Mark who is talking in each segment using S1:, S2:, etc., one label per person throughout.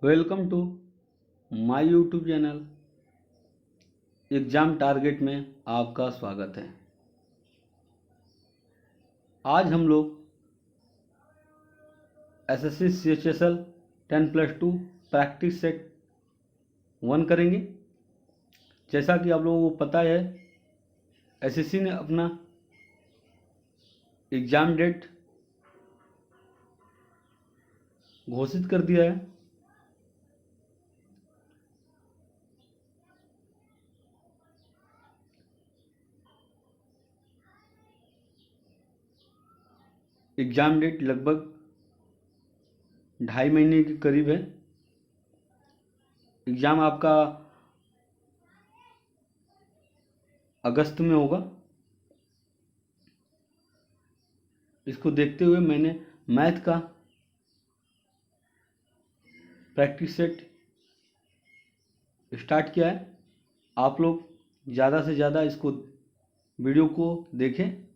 S1: Welcome to my YouTube channel exam target में आपका स्वागत है। आज हम लोग एसएससी CHSL 10+2 प्रैक्टिस सेट 1 करेंगे। जैसा कि आप लोगों को पता है, एसएससी ने अपना एग्ज़ाम डेट घोषित कर दिया है। एग्ज़ाम डेट लगभग 2.5 महीने के करीब है। एग्ज़ाम आपका अगस्त में होगा। इसको देखते हुए मैंने मैथ का प्रैक्टिस सेट स्टार्ट किया है। आप लोग ज़्यादा से ज़्यादा इसको वीडियो को देखें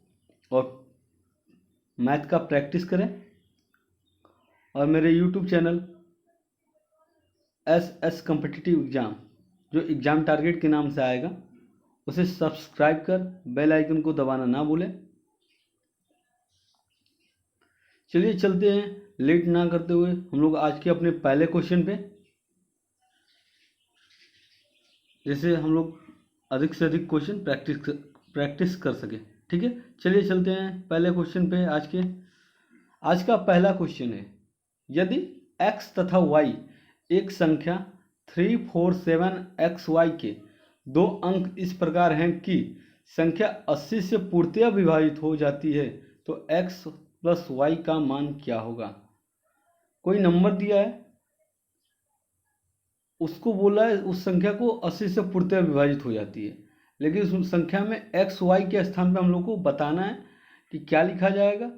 S1: और मैथ का प्रैक्टिस करें और मेरे YouTube channel S competitive exam जो एग्ज़ाम टारगेट के नाम से आएगा उसे सब्सक्राइब कर बेल आइकन को दबाना ना भूलें। चलिए चलते हैं, लेट ना करते हुए हम लोग आज के अपने पहले क्वेश्चन पे, जैसे हम लोग अधिक से अधिक क्वेश्चन प्रैक्टिस कर सके। ठीक है, चलिए चलते हैं पहले क्वेश्चन पे। आज का पहला क्वेश्चन है, यदि x तथा y एक संख्या 347xy के दो अंक इस प्रकार हैं कि संख्या 80 से पूर्णतया विभाजित हो जाती है तो x प्लस y का मान क्या होगा। कोई नंबर दिया है, उसको बोला है उस संख्या को 80 से पूर्णतया विभाजित हो जाती है, लेकिन उस संख्या में एक्स वाई के स्थान पे हम लोग को बताना है कि क्या लिखा जाएगा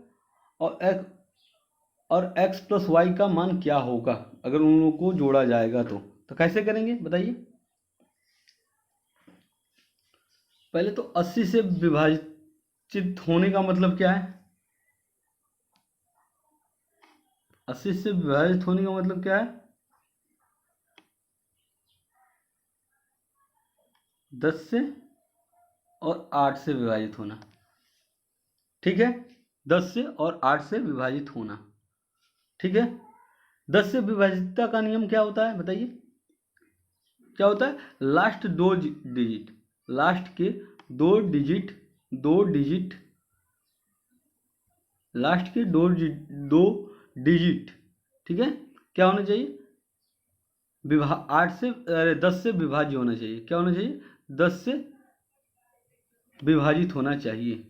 S1: और x प्लस वाई का मान क्या होगा अगर उन लोगों को जोड़ा जाएगा। तो कैसे करेंगे बताइए। पहले तो 80 से विभाजित होने का मतलब क्या है। 80 से विभाजित होने का मतलब क्या है, 10 से और 8 से विभाजित होना। ठीक है, 10 से और 8 से विभाजित होना। ठीक है, 10 से विभाजितता का नियम क्या होता है बताइए। क्या होता है, लास्ट दो डिजिट, लास्ट के दो डिजिट लास्ट के दो डिजिट। ठीक है, क्या होना चाहिए, 10 से विभाज्य होना चाहिए। क्या होना चाहिए, 10 से विभाजित होना चाहिए।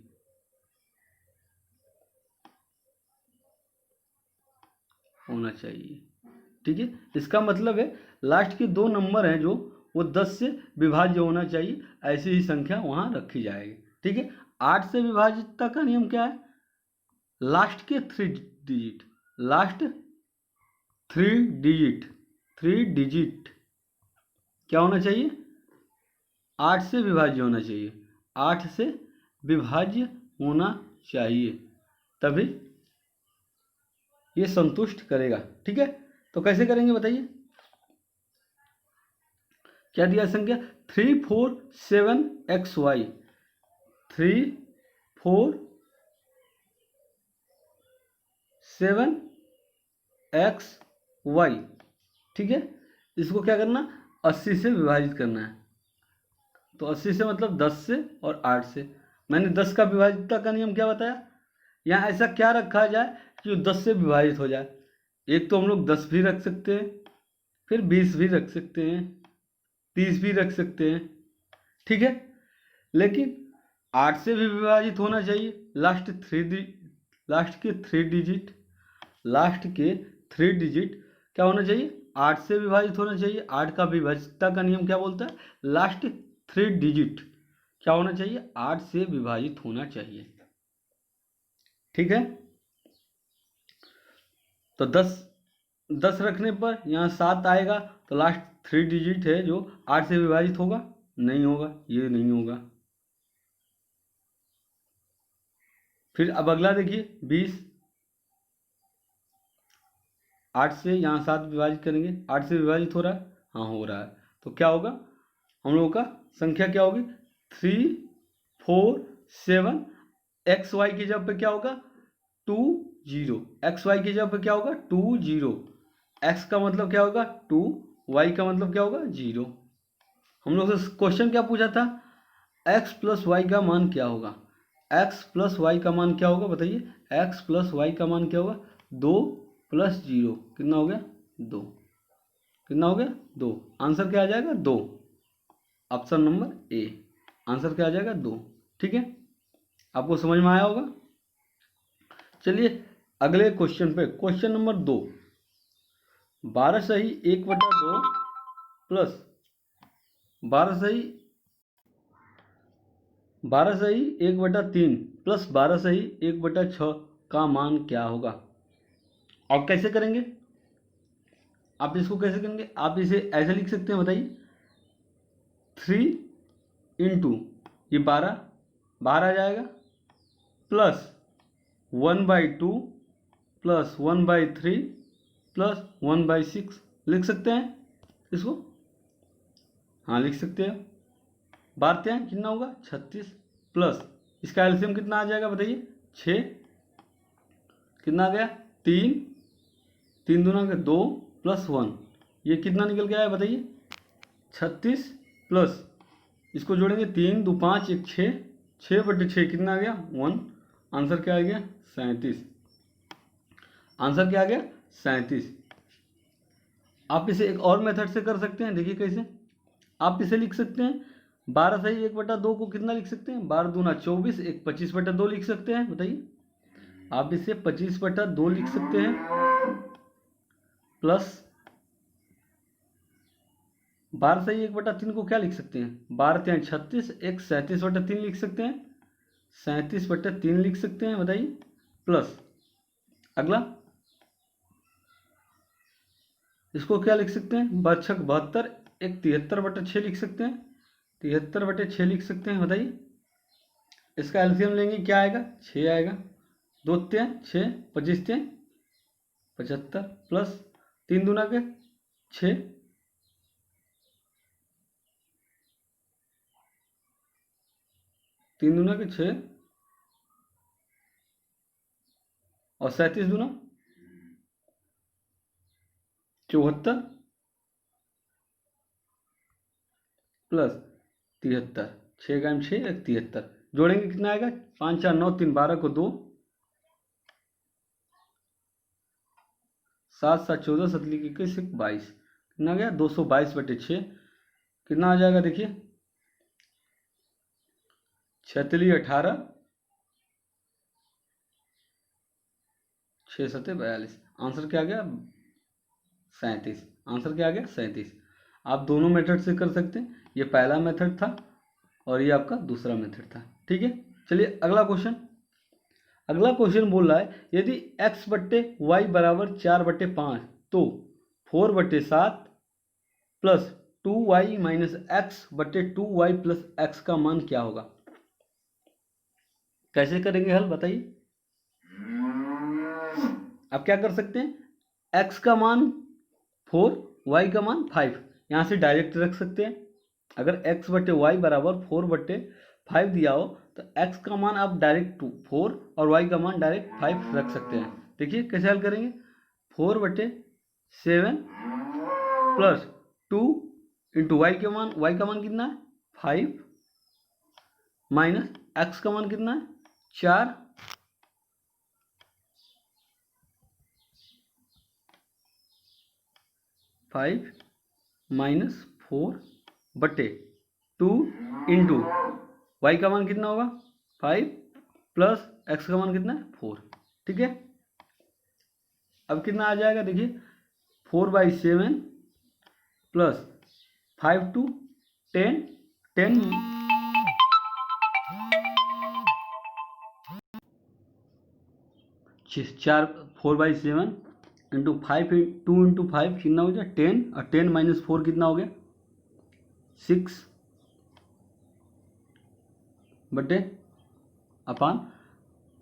S1: ठीक है, इसका मतलब है लास्ट के दो नंबर हैं जो वो 10 से विभाज्य होना चाहिए, ऐसी ही संख्या वहां रखी जाएगी। ठीक है, 8 से विभाजितता का नियम क्या है, लास्ट के 3 डिजिट, लास्ट 3 डिजिट क्या होना चाहिए, 8 से विभाज्य होना चाहिए। 8 से विभाज्य होना चाहिए, तभी ये संतुष्ट करेगा। ठीक है, तो कैसे करेंगे बताइए। क्या दिया संख्या, 347xy, 347xy। ठीक है, इसको क्या करना, 80 से विभाजित करना है। तो 80 से मतलब 10 से और 8 से। मैंने 10 का विभाजितता का नियम क्या बताया, यहाँ ऐसा क्या रखा जाए कि 10 से विभाजित हो जाए। एक तो हम लोग 10 भी रख सकते हैं, फिर 20 भी रख सकते हैं, 30 भी रख सकते हैं। ठीक है, लेकिन 8 से भी विभाजित होना चाहिए। लास्ट के थ्री डिजिट क्या होना चाहिए, 8 से विभाजित होना चाहिए। 8 का विभाजितता का नियम क्या बोलता है, लास्ट 3 डिजिट क्या होना चाहिए, 8 से विभाजित होना चाहिए। ठीक है, तो 10 रखने पर यहाँ 7 आएगा, तो लास्ट 3 डिजिट है जो 8 से विभाजित होगा, नहीं होगा, ये नहीं होगा। फिर अब अगला देखिए, 20 8 से यहाँ 7 विभाजित करेंगे, 8 से विभाजित हो रहा है, हाँ हो रहा है। तो क्या होगा, हम लोगों का संख्या क्या होगी, 3 4 7, एक्स वाई की जगह पे क्या होगा 2 0, एक्स वाई की जगह पे क्या होगा 2 0, एक्स का मतलब क्या होगा 2, वाई का मतलब क्या होगा 0। हम लोग से क्वेश्चन क्या पूछा था, एक्स प्लस वाई का मान क्या होगा, एक्स प्लस वाई का मान क्या होगा बताइए, एक्स प्लस वाई का मान क्या होगा 2 प्लस 0 कितना हो गया 2, कितना हो गया 2, आंसर क्या आ जाएगा 2, ऑप्शन नंबर ए, आंसर क्या आ जाएगा 2। ठीक है, आपको समझ में आया होगा। चलिए अगले क्वेश्चन पे, क्वेश्चन नंबर 2, 12 सही 1/2 प्लस 12 सही 1/3 प्लस 12 सही 1/6 का मान क्या होगा। और कैसे करेंगे, आप इसको कैसे करेंगे, आप इसे ऐसे लिख सकते हैं बताइए, 3 इंटू ये 12 बाहर आ जाएगा प्लस 1/2 प्लस 1/3 प्लस 1/6 लिख सकते हैं इसको, हाँ लिख सकते हैं। बारते हैं कितना होगा 36 प्लस इसका एलसीएम कितना आ जाएगा बताइए 6, कितना आ गया 3, 3 दूना का 2 प्लस 1, ये कितना निकल गया है बताइए 36 प्लस इसको जोड़ेंगे 3 2 5 1 6, 6/6 कितना आ गया 1, आंसर क्या आ गया 37, आंसर क्या आ गया 37। आप इसे एक और मेथड से कर सकते हैं, देखिए कैसे, आप इसे लिख सकते हैं 12 सही 1/2 को कितना लिख सकते हैं 12 दूना 24, एक 25/2 लिख सकते हैं बताइए, आप इसे 25/2 लिख सकते हैं प्लस 12 सही 1/3 को क्या लिख सकते हैं 12 36, एक 37/3 लिख सकते हैं, 37/3 लिख सकते हैं बताइए, प्लस अगला इसको क्या लिख सकते हैं 72, एक 73/6 लिख सकते हैं, 73/6 लिख सकते हैं बताइए, इसका एलसीएम लेंगे क्या आएगा 6 आएगा, 2 3 6 25 3 75 प्लस 3 दूना के 6, 3 दूना के 6 और 37 दूना 74 प्लस 73, 6 का 6 एक 73, जोड़ेंगे कितना आएगा 5 4 9 3 12 को 2, 7 7 14 7 21 22, कितना गया 222/6, कितना आ जाएगा देखिए 6 18, 6 7 42, आंसर क्या आ गया 37, आंसर क्या आ गया 37। आप दोनों मेथड से कर सकते हैं, ये पहला मेथड था और ये आपका दूसरा मेथड था। ठीक है, चलिए अगला क्वेश्चन, अगला क्वेश्चन बोल रहा है यदि x/y बराबर 4/5 तो 4/7 plus 2y minus x/2y plus x का मान क्या होगा। कैसे करेंगे हल बताइए, आप क्या कर सकते हैं x का मान 4, y का मान 5, यहाँ से डायरेक्ट रख सकते हैं। अगर x/y बराबर 4/5 दिया हो तो x का मान आप डायरेक्ट 4 और y का मान डायरेक्ट 5 रख सकते हैं। देखिए कैसे हल करेंगे, 4/7 प्लस 2 इंटू y का मान कितना है 5 माइनस x का मान कितना है 4, माइनस 4/2 इंटू वाई का मान कितना होगा 5 प्लस एक्स का मान कितना है 4। ठीक है, अब कितना आ जाएगा देखिए 4/7 प्लस 5 to 10 10 4 4/7 इंटू 5 2 इंटू 5 कितना हो गया 10 और 10 माइनस 4 कितना हो गया 6 बटे अपान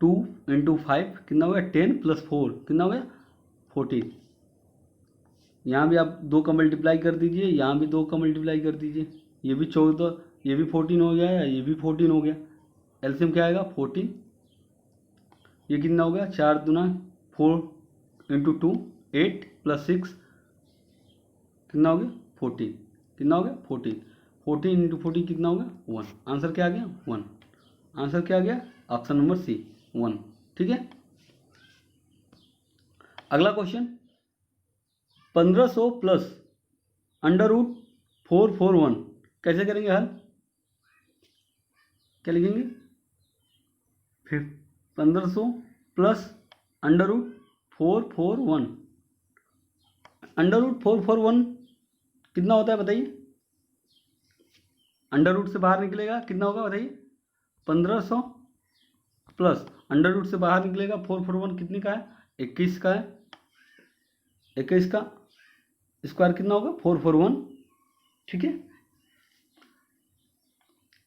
S1: 2 इंटू 5 कितना हो गया 10 प्लस 4 कितना हो गया 14। यहाँ भी आप 2 का मल्टीप्लाई कर दीजिए, यहाँ भी 2 का मल्टीप्लाई कर दीजिए, ये भी 14, ये भी 14 हो गया, ये भी 14 हो गया। एलसीएम क्या आएगा 14। ये कितना हो गया 4 दूना 4 इंटू 2 8 प्लस 6 कितना हो गया 14। कितना हो गया 14। 14 इंटू 14 कितना हो गया 1। आंसर क्या आ गया 1। आंसर क्या आ गया ऑप्शन नंबर सी 1। ठीक है। अगला क्वेश्चन 1500 प्लस √441 कैसे करेंगे हल? क्या लिखेंगे? फिर 1500 प्लस √441 √441 कितना होता है बताइए? अंडर रूट से बाहर निकलेगा कितना होगा बताइए? 1500 प्लस अंडर रूट से बाहर निकलेगा 441 कितने का है? 21 का है। 21 का स्क्वायर कितना होगा 441। ठीक है।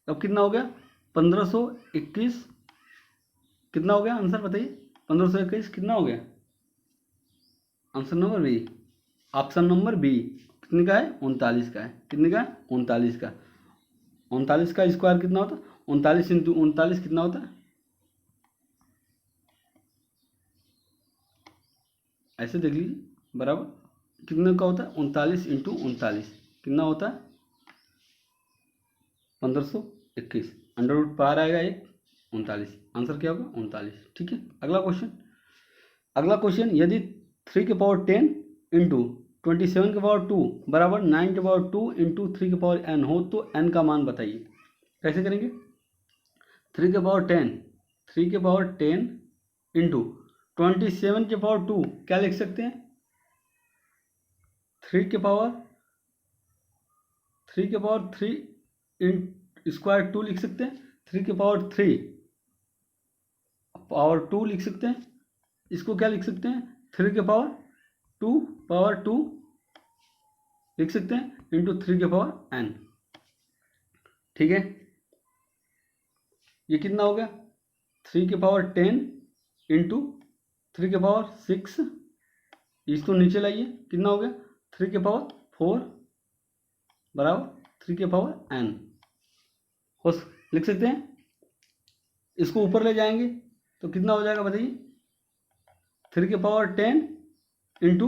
S1: अब कितना हो गया 1521 कितना हो गया आंसर बताइए? 1521 कितना हो गया? Answer number B, option number B. कितने का है? 39 का है। कितने का है? 39 का। 39 का स्क्वायर कितना होता है? 39 इंटू 39 कितना होता है? ऐसे देख लीजिए बराबर कितने का होता है? 39 इंटू 39 कितना होता है? 1521। अंडर रूट पार आएगा एक 39। आंसर क्या होगा 39। ठीक है। अगला क्वेश्चन, अगला क्वेश्चन यदि 3 के पावर 10 इंटू 27 के पावर 2 बराबर 9 के पावर 2 इंटू 3 के पावर n हो तो n का मान बताइए। कैसे करेंगे? 3 के पावर 10 3 के पावर 10 इंटू 27 के पावर 2 क्या लिख सकते हैं? 3 के पावर 3 इन स्क्वायर 2 लिख सकते हैं। 3 के पावर 3 पावर 2 लिख सकते हैं। इसको क्या लिख सकते हैं? 3 के पावर 2 लिख सकते हैं इंटू 3 के पावर n। ठीक है। ये कितना हो गया? 3 के पावर 10 इंटू 3 के पावर 6, इसको नीचे लाइए कितना हो गया? 3 के पावर 4 बराबर 3 के पावर n हो लिख सकते हैं। इसको ऊपर ले जाएंगे तो कितना हो जाएगा बताइए? 3 के पावर 10 इंटू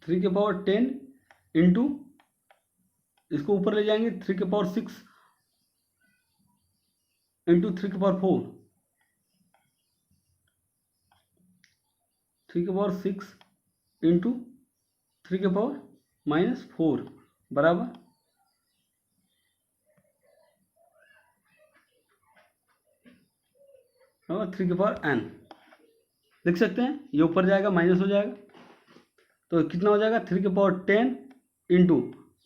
S1: 3 के पावर 10 इंटू इसको ऊपर ले जाएंगे 3 के पावर 6 इंटू 3 के पावर 4, 3 के पावर 6 इंटू 3 के पावर -4 बराबर 3 के पावर n लिख सकते हैं। ये ऊपर जाएगा माइनस हो जाएगा तो कितना हो जाएगा? 3 के पावर 10 इंटू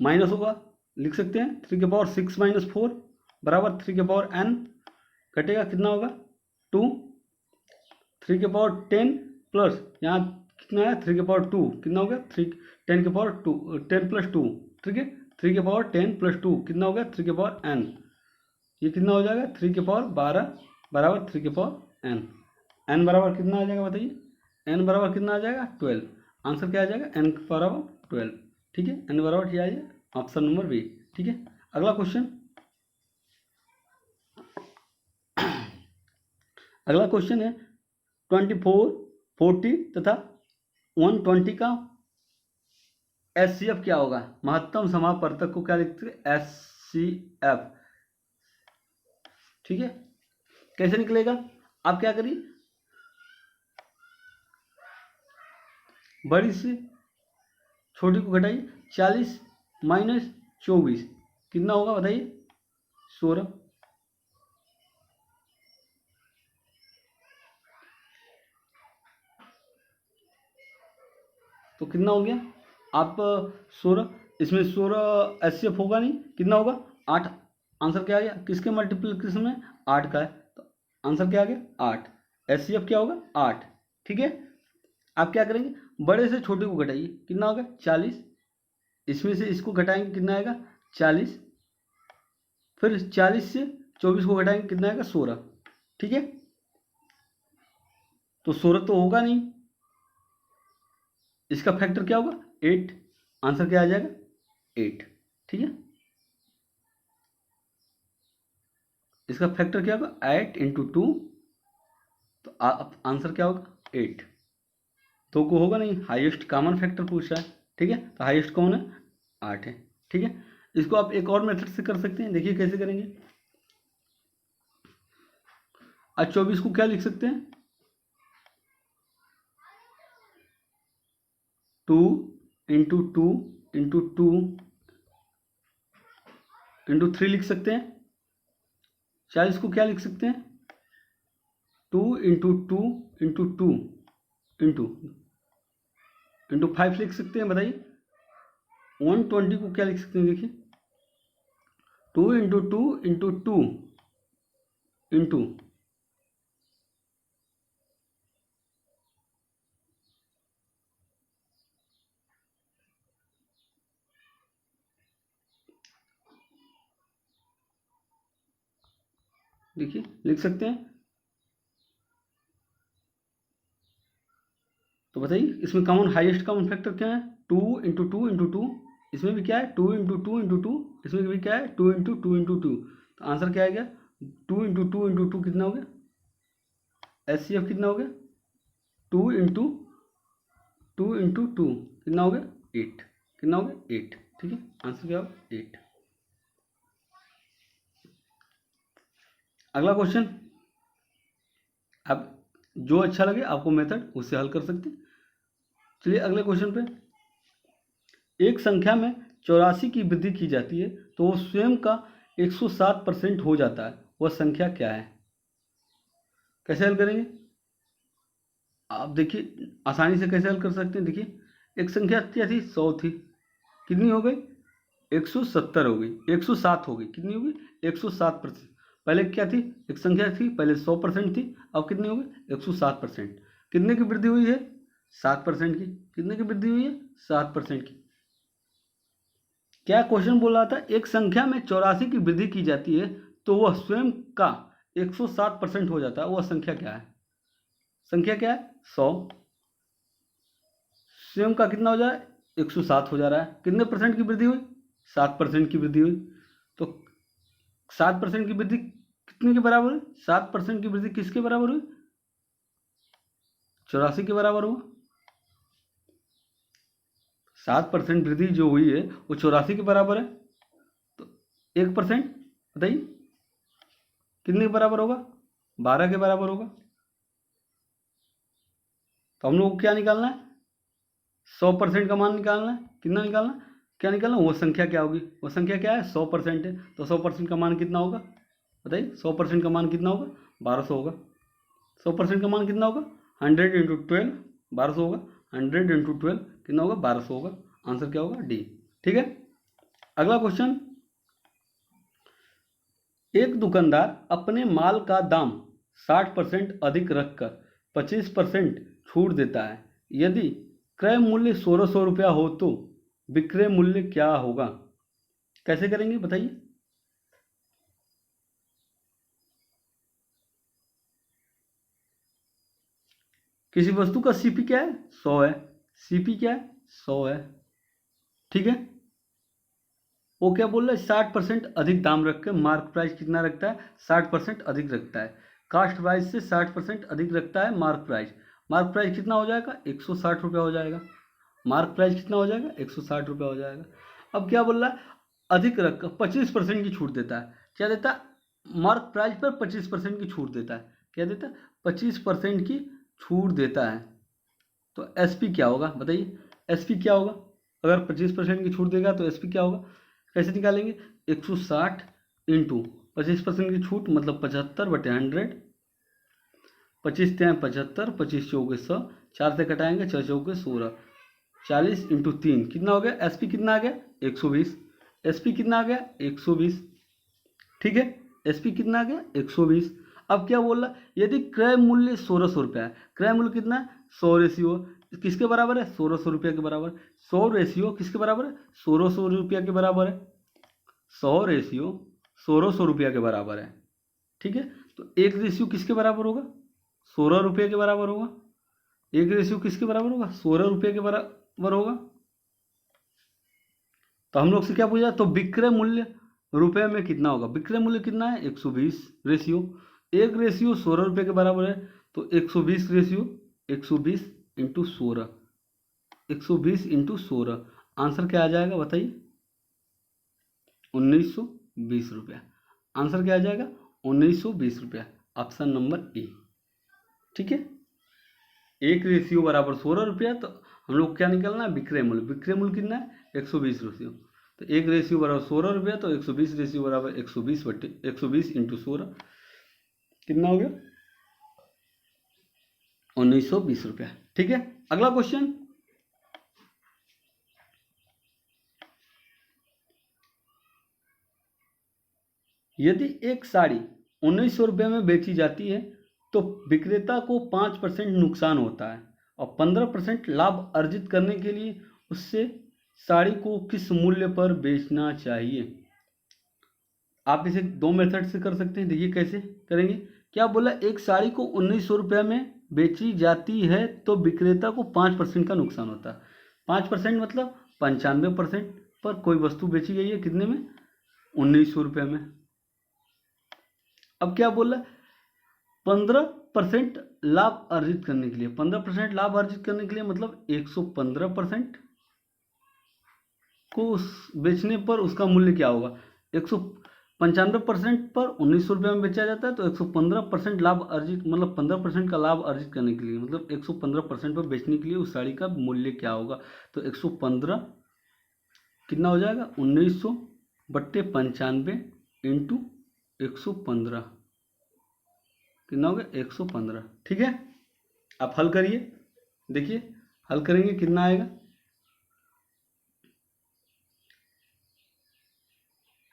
S1: माइनस होगा लिख सकते हैं 3 के पावर 6 माइनस 4 बराबर 3 के पावर n कटेगा कितना होगा 2। 3 के पावर 10 प्लस यहाँ कितना है 3 के पावर 2 कितना हो गया 10 के पावर 2 10 प्लस 2। ठीक है। 3 के पावर 10 प्लस 2 कितना हो गया 3 के पावर n। ये कितना हो जाएगा 3 के पावर 12 बराबर 3 के पावर n। n बराबर कितना आ जाएगा बताइए? n बराबर कितना आ जाएगा 12। आंसर क्या आ जाएगा? n बराबर 12। ठीक है। n बराबर क्या आ जाएगा? Option number B. ठीक है। अगला क्वेश्चन, अगला क्वेश्चन है 24 40 तथा 120 का HCF क्या होगा? महत्तम समापवर्तक को क्या लिखते हैं? HCF। ठीक है। कैसे निकलेगा? आप क्या करिए बड़ी से छोटी को घटाइए 40 माइनस 24 कितना होगा बताइए? 16। तो कितना हो गया? आप 16 इसमें 16 HCF होगा नहीं कितना होगा 8। आंसर क्या आ गया? किसके मल्टीप्लिकेशन में? 8 का है तो आंसर क्या आ गया 8। HCF क्या होगा 8। ठीक है। आप क्या करेंगे बड़े से छोटे को घटाइए कितना होगा 40। इसमें से इसको घटाएंगे कितना आएगा 40। फिर 40 से 24 को घटाएंगे कितना आएगा 16। ठीक है। तो 16 तो होगा नहीं, इसका फैक्टर क्या होगा 8, आंसर क्या आ जाएगा 8। ठीक है, इसका फैक्टर क्या होगा 8 इंटू 2, तो आंसर क्या होगा 8। तो को होगा नहीं, हाईएस्ट कॉमन फैक्टर पूछ रहा है। ठीक है, तो हाईएस्ट कौन है 8 है। ठीक है, इसको आप एक और मेथड से कर सकते हैं, देखिए कैसे करेंगे। आज 24 को क्या लिख सकते हैं 2 इंटू 2 इंटू 2 इंटू 3 लिख सकते हैं। 40 को क्या लिख सकते हैं 2 इंटू 2 इंटू 2 इंटू इंटू 5 लिख सकते हैं। बताइए 120 को क्या लिख सकते हैं, देखिए 2 इंटू 2 इंटू 2 इंटू देखिए लिख सकते हैं। तो बताइए इसमें कॉमन हाईएस्ट कॉमन फैक्टर क्या है 2 इंटू 2 इंटू 2, इसमें भी क्या है 2 इंटू 2 इंटू 2, इसमें भी क्या है 2 इंटू 2 इंटू 2। तो आंसर क्या आ गया 2 इंटू 2 इंटू 2 कितना हो गया, एचसीएफ कितना हो गया 2 इंटू 2 इंटू 2 कितना हो गया 8, कितना हो गया 8। ठीक है, आंसर क्या होगा 8। अगला क्वेश्चन, अब जो अच्छा लगे आपको मेथड उससे हल कर सकते हैं। चलिए अगले क्वेश्चन पे, एक संख्या में 84 की वृद्धि की जाती है तो वो स्वयं का 107% हो जाता है, वह संख्या क्या है। कैसे हल करेंगे आप देखिए, आसानी से कैसे हल कर सकते हैं। देखिए एक संख्या क्या थी 100 थी, कितनी हो गई 170 हो गई, 107 हो गई, कितनी हो गई 107%। पहले क्या थी, एक संख्या थी पहले 100% थी, अब कितनी हो गई 107%। कितने की वृद्धि हुई है 7% की, कितने की वृद्धि हुई है 7% की। क्या क्वेश्चन बोल रहा था, एक संख्या में 84 की वृद्धि की जाती है तो वह स्वयं का 107% हो जाता है, वह संख्या क्या है। संख्या क्या है 100, स्वयं का कितना हो जा रहा है 107 हो जा रहा है, कितने परसेंट की वृद्धि हुई 7% की वृद्धि हुई। तो 7% की वृद्धि कितने के बराबर हुई, 7% की वृद्धि किसके बराबर हुई 84 के बराबर हुआ। 7% वृद्धि जो हुई है वो 84 के बराबर है, तो 1% बताइए कितने के बराबर होगा 12 के बराबर होगा। तो हम लोग को क्या निकालना है 100% का मान निकालना है, कितना निकालना है, क्या निकालना, वो संख्या क्या होगी, वो संख्या क्या है 100% है, तो 100% का मान कितना होगा बताइए, 100% का मान कितना होगा 1200 होगा। 100% का मान कितना होगा 100 इंटू 12 1200 होगा, 100 इंटू 12 कितना होगा 1200 होगा, आंसर क्या होगा डी। ठीक है, अगला क्वेश्चन, एक दुकानदार अपने माल का दाम 60% अधिक रखकर 25% छूट देता है, यदि क्रय मूल्य 1600 रुपया हो तो विक्रय मूल्य क्या होगा। कैसे करेंगे बताइए। किसी वस्तु का सीपी क्या है 100 है, सीपी क्या है 100 है। ठीक है, वो क्या बोल रहा है 60% अधिक दाम रख के मार्क प्राइस कितना रखता है 60% अधिक रखता है, कास्ट प्राइस से 60% अधिक रखता है मार्क प्राइस। मार्क प्राइस कितना हो जाएगा 160 रुपया हो जाएगा, मार्क प्राइस कितना हो जाएगा 160 रुपया हो जाएगा। अब क्या बोल रहा है अधिक रख कर 25% की छूट देता है, क्या देता है मार्क प्राइस पर 25% की छूट देता है, क्या देता है 25% की छूट देता है। तो एसपी क्या होगा बताइए, एसपी क्या होगा, अगर 25% की छूट देगा तो एसपी क्या होगा, कैसे निकालेंगे 160 इंटू 25% की छूट मतलब 75/100, 25 तियाँ 75, 25 चौके 100, 4 से कटाएंगे 6 चौके 16, 40 इंटू 3 कितना हो गया, एसपी कितना आ गया 120, एसपी कितना आ गया 120। ठीक है, एसपी कितना आ गया 120। अब क्या बोल रहा यदि क्रय मूल्य 1600 रुपया है, क्रय मूल्य कितना है 100 रेशियो किसके बराबर है 1600 रुपया के बराबर, 100 रेशियो किसके बराबर है 1600 रुपया के बराबर है, 100 रेशियो 1600 रुपया के बराबर है। ठीक है, तो एक रेशियो किसके बराबर होगा ₹16 के बराबर होगा। एक रेशियो किसके बराबर होगा? ₹16 के बराबर होगा। तो हम लोग से क्या पूछा? तो विक्रय मूल्य रुपए में कितना होगा? विक्रय मूल्य कितना है? 120 रेशियो। एक रेशियो ₹16 के बराबर है, तो 120 रेशियो 120 इंटू 16, 120 इंटू 16, आंसर क्या आ जाएगा बताइए? 1920 रुपया। आंसर क्या आ जाएगा? 1920 रुपया। Option number A. ठीक है, एक रेशियो बराबर ₹16, तो हम लोग क्या निकलना है? विक्रय मूल्य। विक्रय मूल्य कितना है? 120 रेशियो। तो एक रेशियो बराबर ₹16, तो 120 रेशियो बराबर 120 इंटू 16, कितना हो गया? 1920 रुपया। ठीक है, अगला क्वेश्चन। यदि एक साड़ी 1900 रुपये में बेची जाती है तो विक्रेता को 5% नुकसान होता है और 15% लाभ अर्जित करने के लिए उससे साड़ी को किस मूल्य पर बेचना चाहिए? आप इसे दो मेथड से कर सकते हैं। देखिए कैसे करेंगे। क्या बोला? एक साड़ी को 1900 रुपये में बेची जाती है तो विक्रेता को 5% का नुकसान होता है। 5% मतलब 95% पर कोई वस्तु बेची गई है कितने में? 1900 रुपये में। अब क्या बोला? 15% लाभ अर्जित करने के लिए, 15% लाभ अर्जित करने के लिए मतलब 115% को उस बेचने पर उसका मूल्य क्या होगा? 195% पर 1900 रुपये में बेचा जाता है, तो 115% लाभ अर्जित मतलब 15% का लाभ अर्जित करने के लिए मतलब 115% पर बेचने के लिए उस साड़ी का मूल्य क्या होगा? तो 115 कितना हो जाएगा? 1900/95 इंटू 115 कितना हो गया? 115। ठीक है, आप हल करिए। देखिए हल करेंगे कितना आएगा?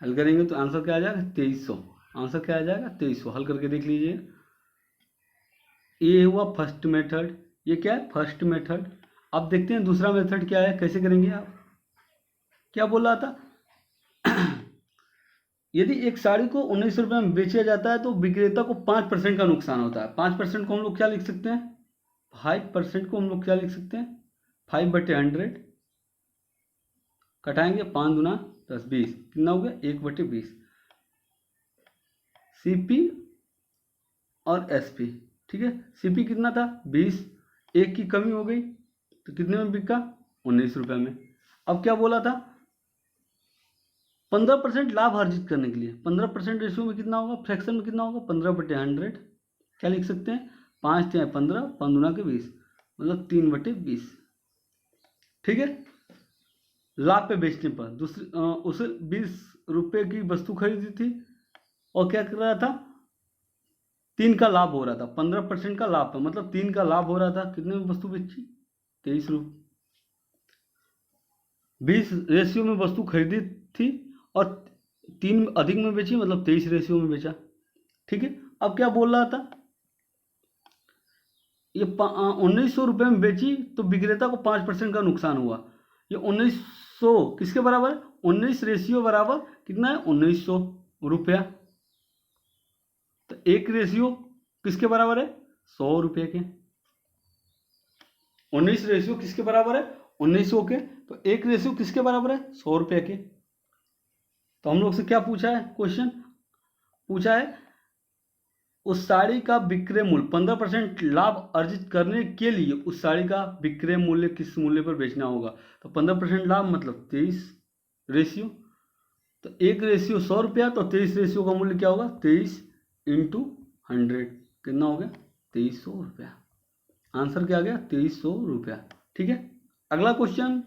S1: हल करेंगे तो आंसर क्या आ जाएगा? 2300। आंसर क्या आ जाएगा? 2300। हल करके देख लीजिए। ये हुआ फर्स्ट मेथड। ये क्या है? First method. अब देखते हैं दूसरा मेथड क्या है, कैसे करेंगे आप? क्या बोल रहा था? यदि एक साड़ी को 1900 रुपये में बेचा जाता है तो विक्रेता को 5% का नुकसान होता है। 5% को हम लोग क्या लिख सकते हैं? 5% को हम लोग क्या लिख सकते हैं? 5/100 कटाएंगे 5 दूना 10 20, कितना हो गया? 1/20। सीपी और एसपी। ठीक है, सीपी कितना था? 20, एक की कमी हो गई तो कितने में बिका? 19 रुपये में। अब क्या बोला था? 15% लाभ अर्जित करने के लिए 15% रेशियो में कितना होगा? फ्रैक्शन में कितना होगा? 15/100। क्या लिख सकते हैं? 5 × 15, 5 दूना के 20, मतलब 3/20। ठीक है, लाभ पे बेचने पर दूसरी उसे 20 रुपये की वस्तु खरीदी थी और क्या कर रहा था? 3 का लाभ हो रहा था। 15% का लाभ था मतलब 3 का लाभ हो रहा था। कितने में वस्तु बेची? 23 रुपये। 20 रेशियो में वस्तु खरीदी थी और 3 अधिक में बेची मतलब 23 रेशियो में बेचा। ठीक है, अब क्या बोल रहा था? ये 1900 रुपये में बेची तो विक्रेता को 5% का नुकसान हुआ। ये 1900 किसके बराबर है? 19 रेशियो बराबर कितना है? 1900 रुपया। तो एक रेशियो किसके बराबर है? 100 रुपये के। 19 रेशियो किसके बराबर है? 1900 के। तो एक रेशियो किसके बराबर है? 100 रुपये के। तो हम लोग से क्या पूछा है? क्वेश्चन पूछा है उस साड़ी का विक्रय मूल्य 15% लाभ अर्जित करने के लिए उस साड़ी का विक्रय मूल्य किस मूल्य पर बेचना होगा? तो 15% लाभ मतलब 23 रेशियो। तो एक रेशियो 100 रुपया, तो 23 रेशियो का मूल्य क्या होगा? 23 इंटू 100, कितना हो गया? 2300 रुपया। आंसर क्या आ गया? 2300 रुपया। ठीक है, अगला क्वेश्चन।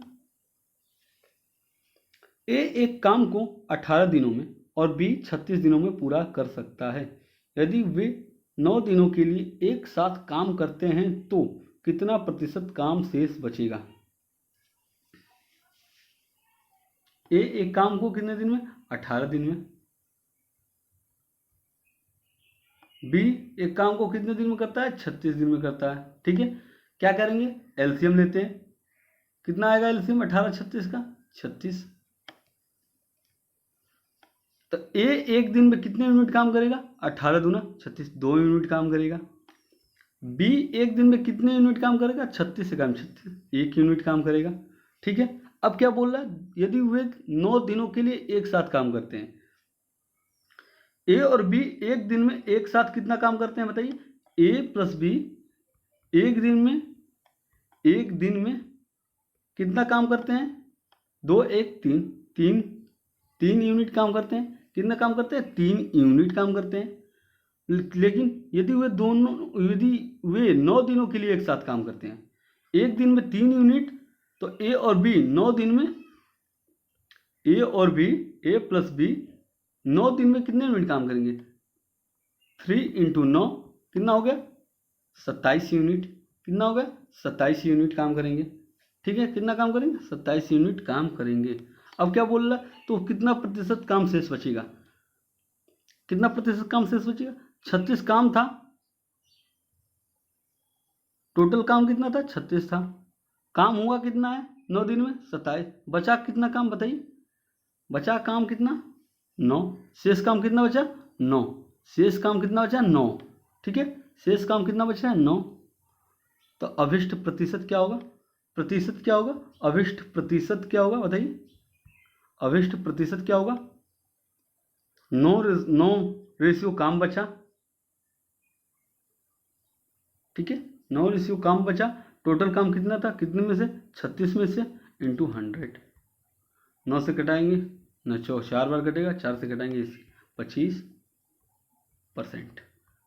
S1: ए एक काम को 18 दिनों में और बी 36 दिनों में पूरा कर सकता है। यदि वे 9 दिनों के लिए एक साथ काम करते हैं तो कितना प्रतिशत काम शेष बचेगा? ए एक काम को कितने दिन में? 18 दिन में। बी एक काम को कितने दिन में करता है? 36 दिन में करता है। ठीक है, क्या करेंगे? एलसीएम लेते हैं। कितना आएगा एलसीएम 18 36 का? 36। तो ए एक दिन में कितने यूनिट काम करेगा? 18 दूना 36, 2 यूनिट काम करेगा। बी एक दिन में कितने यूनिट काम करेगा, 36 से काम 36, 1 यूनिट काम करेगा। ठीक है, अब क्या बोल रहा है, यदि वे 9 दिनों के लिए एक साथ काम करते हैं, ए और बी एक दिन में एक साथ कितना काम करते हैं बताइए। ए प्लस बी एक दिन में कितना काम करते हैं, 2 1 3 3 3 यूनिट काम करते हैं। कितना काम करते हैं, 3 यूनिट काम करते हैं। लेकिन यदि वे 9 दिनों के लिए एक साथ काम करते हैं, एक दिन में 3 यूनिट, तो ए और बी 9 दिन में, ए प्लस बी 9 दिन में कितने यूनिट काम करेंगे, 3 × 9 कितना हो गया, 27 यूनिट। कितना हो गया, 27 यूनिट काम करेंगे। ठीक है, कितना काम करेंगे, 27 यूनिट काम करेंगे। अब क्या बोल रहा है, तो कितना प्रतिशत काम शेष बचेगा, कितना प्रतिशत काम शेष बचेगा, 36 काम था, टोटल काम कितना था, 36 था। काम हुआ कितना है 9 दिन में, 27। बचा कितना काम बताइए, बचा काम कितना, 9। शेष काम कितना बचा, 9। शेष काम कितना बचा, 9। ठीक है, शेष काम कितना बचा है, 9। तो अभिष्ट प्रतिशत क्या होगा, प्रतिशत क्या होगा, अभिष्ट प्रतिशत क्या होगा बताइए, अभिष्ट प्रतिशत क्या होगा, 9 रेशियो काम बचा। ठीक है, 9 रेशियो काम बचा। टोटल काम कितना था, कितने में से, 36 में से इंटू 100। 9 से कटाएंगे, 9 4 बार कटेगा, 4 से कटाएंगे 25%।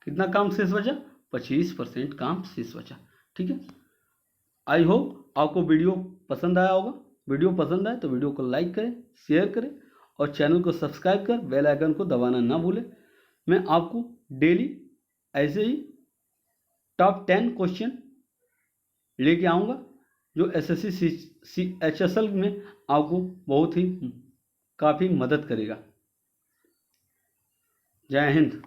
S1: कितना काम शेष बचा, 25% काम शेष बचा। ठीक है, आई होप आपको वीडियो पसंद आया होगा। वीडियो पसंद आए तो वीडियो को लाइक करें, शेयर करें और चैनल को सब्सक्राइब कर बेल आइकन को दबाना ना भूलें। मैं आपको डेली ऐसे ही टॉप 10 क्वेश्चन लेके आऊँगा जो SSC HSL में आपको बहुत ही काफ़ी मदद करेगा। जय हिंद।